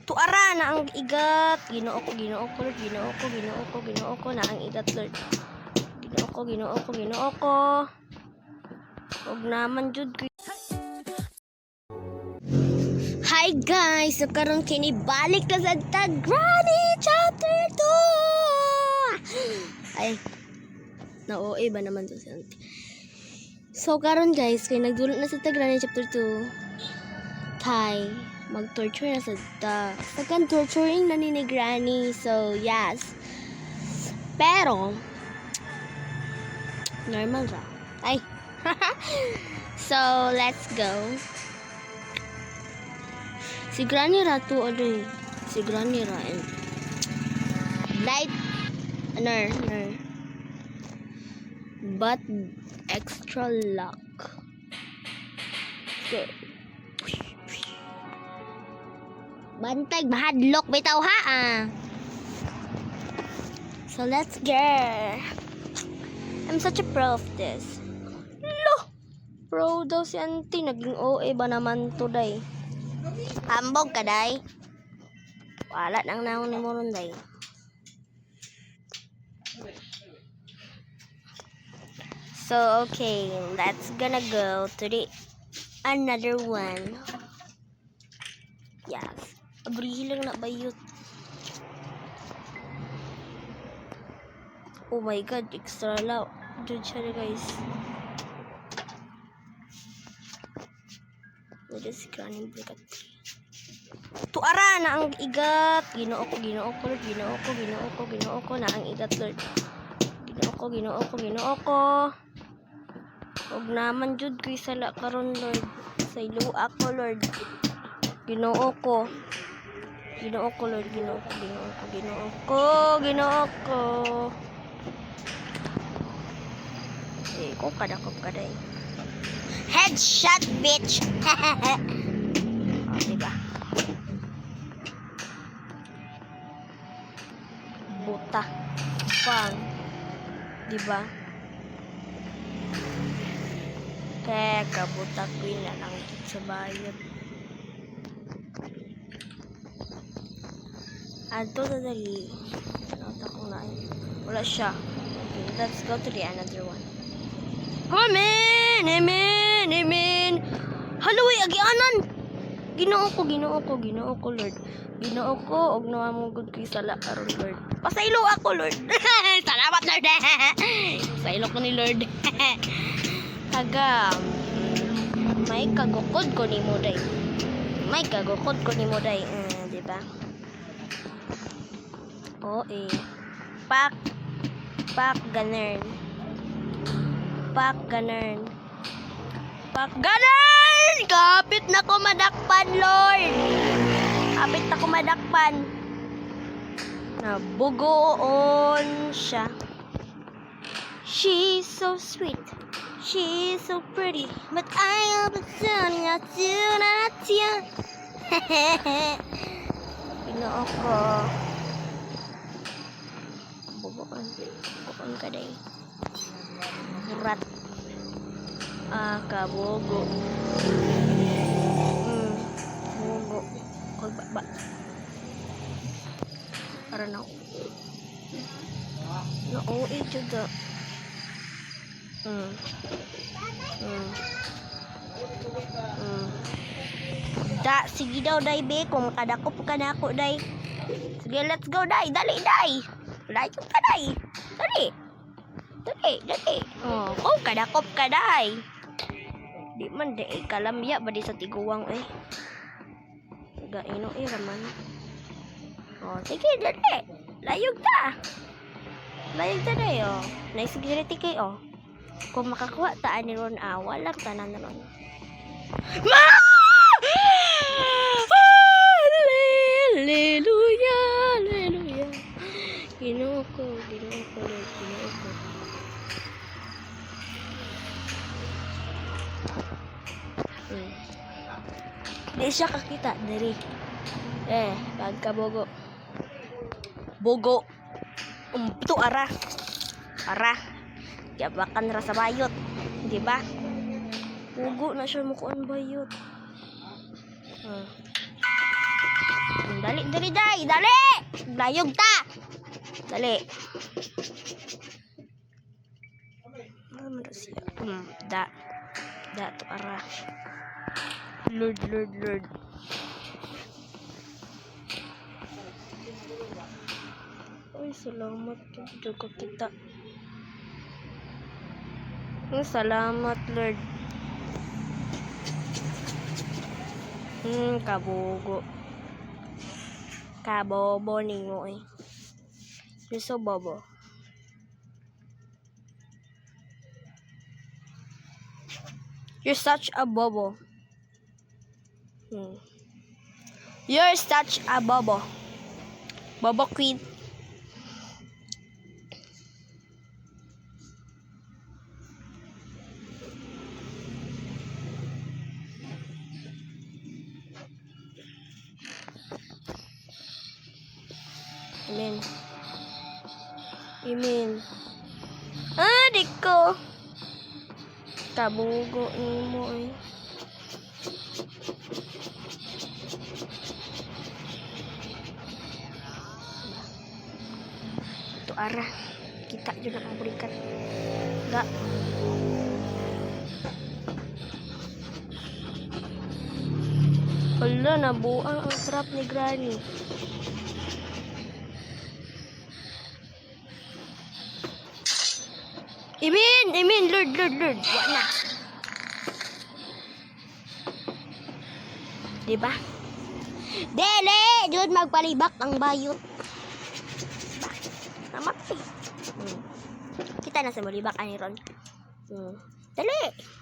Tuara na ang igat. Ginoo ko, Lord. Ginoo ko na ang igat, Lord. Ginoo ko. Huwag naman, jud ko. Hi guys! So karon kinibalik na sa Granny Chapter 2! Ay, na-OA ba naman to si Auntie? So karon guys, kaya nagdulot na sa Granny Chapter 2. Tay, mag-torture na sa second torturing na ni Granny. So yes. Pero, normal siya. Ay. So, let's go. Si Granny ra to ano si Granny ra and light ner but extra luck. So, bantay mahadlok bitaw ha So let's go. I'm such a pro of this. Lo! Pro daw si Auntie. Naging OA ba naman today? Hambog ka, day. Wala nang naon ni Moron, day. So, okay. Let's gonna go to the another one. Yes. Abrihi lang na bayot. Oh my God. Extra loud. Dude siya na, guys. Medyo si Granny Brigat. Tuara na ang igat. Ginoo ko, Lord. Ginoo ko na ang igat, Lord. Ginoo ko. Huwag naman jud ko isala karon, Lord. Sa ilo ako, Lord. Ginoo ko, Lord. Ginoo ko. Eh, ko kadakop ka day. Headshot, bitch! Oh, diba? Buta. Pang. Diba? Teka, buta ko yun na lang sa bayot. Ato na dali. Nata ko na yun. Wala siya. Okay, let's go to the another one. Amen! Haloy, agianan! Ginoo ko, Lord. Ginoo ko, og namamugod ko sala karon, Lord. Pasaylo ako, Lord. Salamat, Lord. Pasaylo ko ni Lord. Taga, may kagukod ko ni mo, day. Diba? Oo, eh. Pak, ganern. Kapit na ko madakpan, Lord. Nabugoon siya. She's so sweet. She's so pretty. But I am Ginoo ko. Bugoon ka day. Rat. Kabogo. Bogo. Koy ba. Para na. No, jud da. Da, sige daw, day, be. Kung makadakop ka na ako, day. Sige, let's go, day. Dali, day. Layo ka, day. Dali. Oh, kadakop ka, day. Di man, day. Kalamya ba di sa tiguwang, eh. Gaino, raman. Oh, sige, dali. Layog ta, day, oh. Naisigurity kayo, oh. Kung makakuha taan ni Ron, walang tanan na ron. Hallelujah. Ginoo ko, Lord. Di siya kakita, dari. Pagkabogo. Bogo. Ito, ara. Yabakan ra sa bayot. Diba? Pugo na siya mukuan bayot. Dali. Dali, day. Dali! Layog ta! Dali. Ano siya? Da. Da to ara. Lord. Ay, salamat. Jogo kita. Ay, salamat, Lord. Kabogo. Kabobo ninyo eh. You're so bobo. You're such a bobo. You're such a bobo. Bobo queen. Amen. Di ko. Kabugo ni mo eh. Ito ara. Kita dyan nakaburikan. Da. Hala, nabuang ang trap ni Granny. Amen, Lord. Wala na. Diba? Dele! Doon magpalibak ang bayot. Namat eh. Kita na sa malibak ani ron. Dali!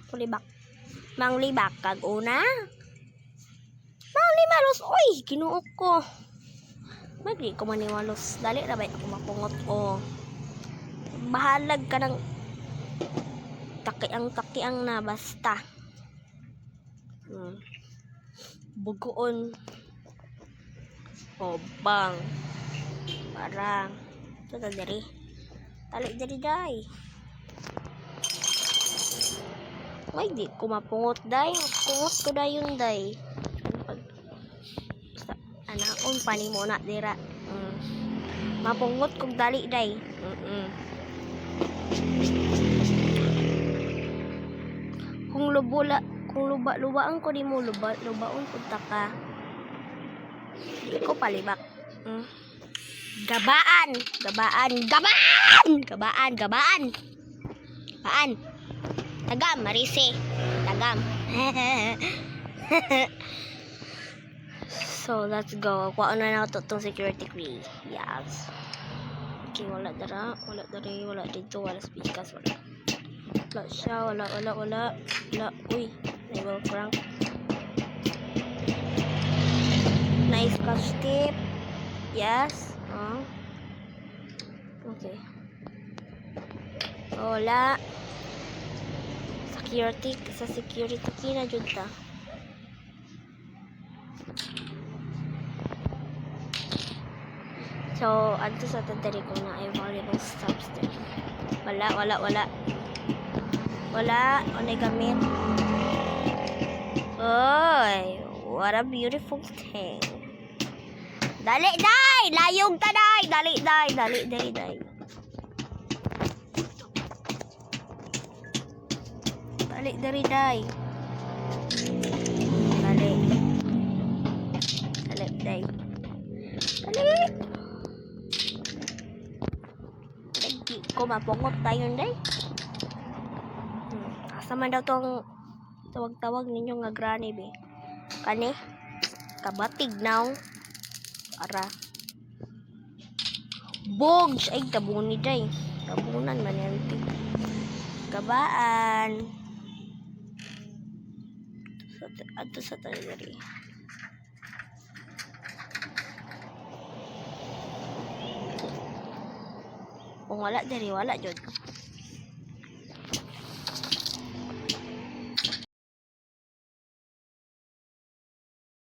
Palibak. Manglibak kag una. Manglimalos. Uy! Kinuok ko. Magli ko maniwalos. Dali na ba ako mapungot ko. Bahalag ka ng takiang na basta. Bugoon. Bang. Parang. Ito na dari. Tali dari day. Ay, di ko mapungot day. Pungot ko day yun day. Anaon pa ni mo na dira. Mapungot kong dali day. Kung lubaan ko di mo lubaon punta ka. Di ko palibak. Gabaan. Tagam, Marise. Tagam. So, let's go. Kuha na to itong security key. Yes. Okay, wala dito, wala speakers, wala. Wala siya, wala. Uy, level prank. Nice catch tip. Yes. Okay. Wala. Security key na dyan ta. So, adto sa tadari ko na ay valuable substance. Wala. Ano gamit? Oy, what a beautiful thing. Dali, day! Layog ta, day! Dali. Dali, day. Day. Hindi ko mapungot tayo, day. Asa man daw tong tawag ninyo nga granny, be. Kani? Kabatig now. Ara. Bogs! Ay, kabuni, day. Kabunan man yan, Gabaan. Ato sa tayo. Kung wala dari, wala jud.